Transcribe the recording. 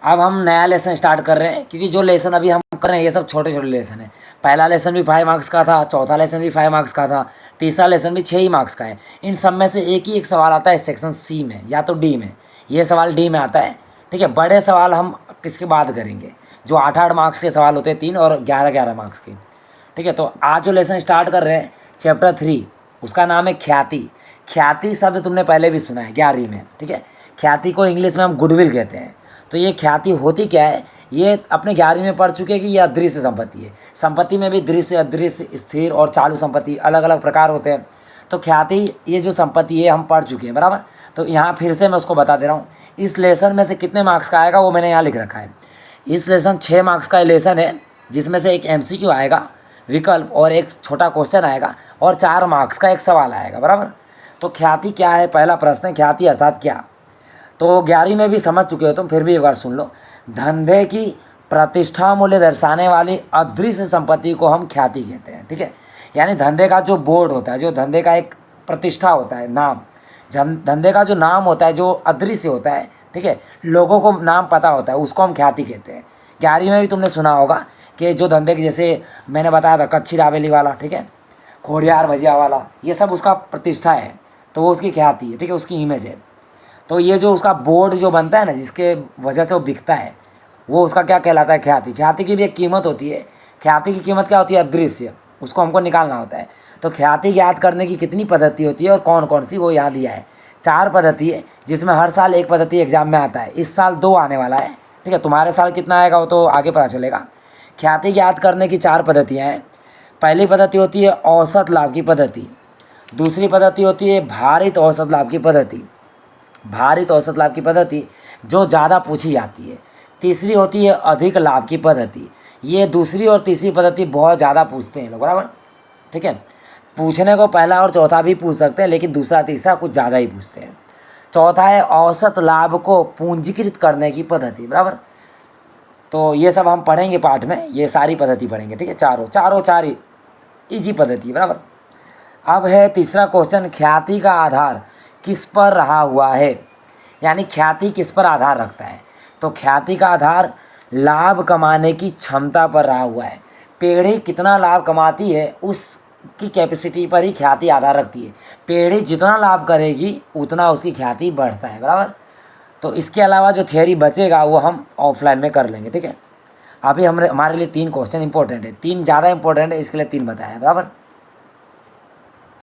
अब हम नया लेसन स्टार्ट कर रहे हैं, क्योंकि जो लेसन अभी हम कर रहे हैं ये सब छोटे छोटे लेसन है। पहला लेसन भी 5 मार्क्स का था, चौथा लेसन भी 5 मार्क्स का था, तीसरा लेसन भी 6 ही मार्क्स का है। इन सब में से एक ही एक सवाल आता है सेक्शन सी में या तो डी में। ये सवाल डी में आता है, ठीक है। बड़े सवाल हम किसके बाद करेंगे, जो 8-8 मार्क्स के सवाल होते हैं 3 और 11-11 मार्क्स के, ठीक है। तो आज जो लेसन स्टार्ट कर रहे हैं चैप्टर 3, उसका नाम है ख्याति। ख्याति शब्द तुमने पहले भी सुना है 11वीं में, ठीक है। ख्याति को इंग्लिश में हम गुडविल कहते हैं। तो ये ख्याति होती क्या है, ये अपने 11वीं में पढ़ चुके हैं कि ये अदृश्य संपत्ति है। संपत्ति में भी दृश्य, अदृश्य, स्थिर और चालू संपत्ति अलग अलग प्रकार होते हैं। तो ख्याति ये जो संपत्ति है हम पढ़ चुके हैं, बराबर। तो यहाँ फिर से मैं उसको बता दे रहा हूँ। इस लेसन में से कितने मार्क्स का आएगा वो मैंने यहाँ लिख रखा है। इस लेसन 6 मार्क्स का लेसन है, जिसमें से एक MCQ आएगा, विकल्प, और एक छोटा क्वेश्चन आएगा, और 4 मार्क्स का एक सवाल आएगा, बराबर। तो ख्याति क्या है, पहला प्रश्न है ख्याति अर्थात क्या। तो 11वीं में भी समझ चुके हो तुम, फिर भी एक बार सुन लो। धंधे की प्रतिष्ठा मूल्य दर्शाने वाली अदृश्य संपत्ति को हम ख्याति कहते हैं, ठीक है। यानी धंधे का जो बोर्ड होता है, जो धंधे का एक प्रतिष्ठा होता है, नाम, धंधे का जो नाम होता है, जो अदृश्य होता है, ठीक है, लोगों को नाम पता होता है, उसको हम ख्याति कहते हैं। 11वीं में भी तुमने सुना होगा कि जो धंधे की, जैसे मैंने बताया था कच्ची रावेली वाला, ठीक है, खोड़ियार भजिया वाला, ये सब उसका प्रतिष्ठा है, तो वो उसकी ख्याति है, ठीक है, उसकी इमेज है। तो ये जो उसका बोर्ड जो बनता है ना, जिसके वजह से वो बिकता है, वो उसका क्या कहलाता है, ख्याति। ख्याति की भी एक कीमत होती है। ख्याति की कीमत क्या होती है, अदृश्य, उसको हमको निकालना होता है। तो ख्याति ज्ञात करने की कितनी पद्धति होती है और कौन कौन सी, वो यहाँ दिया है। 4 पद्धति है, जिसमें हर साल एक पद्धति एग्जाम में आता है। इस साल 2 आने वाला है, ठीक है। तुम्हारे साल कितना आएगा वो तो आगे पता चलेगा। ख्याति ज्ञात करने की 4 पद्धतियाँ हैं। पहली पद्धति होती है औसत लाभ की पद्धति, दूसरी पद्धति होती है भारित औसत लाभ की पद्धति, भारित औसत लाभ की पद्धति जो ज़्यादा पूछी जाती है। तीसरी होती है अधिक लाभ की पद्धति। ये दूसरी और तीसरी पद्धति बहुत ज़्यादा पूछते हैं लोग, बराबर, ठीक है। पूछने को पहला और चौथा भी पूछ सकते हैं, लेकिन दूसरा तीसरा कुछ ज़्यादा ही पूछते हैं। चौथा है औसत लाभ को पूंजीकृत करने की पद्धति, बराबर। तो ये सब हम पढ़ेंगे पाठ में, ये सारी पद्धति पढ़ेंगे, ठीक है। चारों चार इजी पद्धति, बराबर। अब है तीसरा क्वेश्चन, ख्याति का आधार किस पर रहा हुआ है, यानी ख्याति किस पर आधार रखता है। तो ख्याति का आधार लाभ कमाने की क्षमता पर रहा हुआ है। पीढ़ी कितना लाभ कमाती है उसकी कैपेसिटी पर ही ख्याति आधार रखती है। पीढ़ी जितना लाभ करेगी उतना उसकी ख्याति बढ़ता है, बराबर। तो इसके अलावा जो थियोरी बचेगा वो हम ऑफलाइन में कर लेंगे, ठीक है। अभी हमारे लिए 3 क्वेश्चन इंपॉर्टेंट है, 3 ज़्यादा इंपॉर्टेंट है, इसके लिए 3 बताया है, बराबर।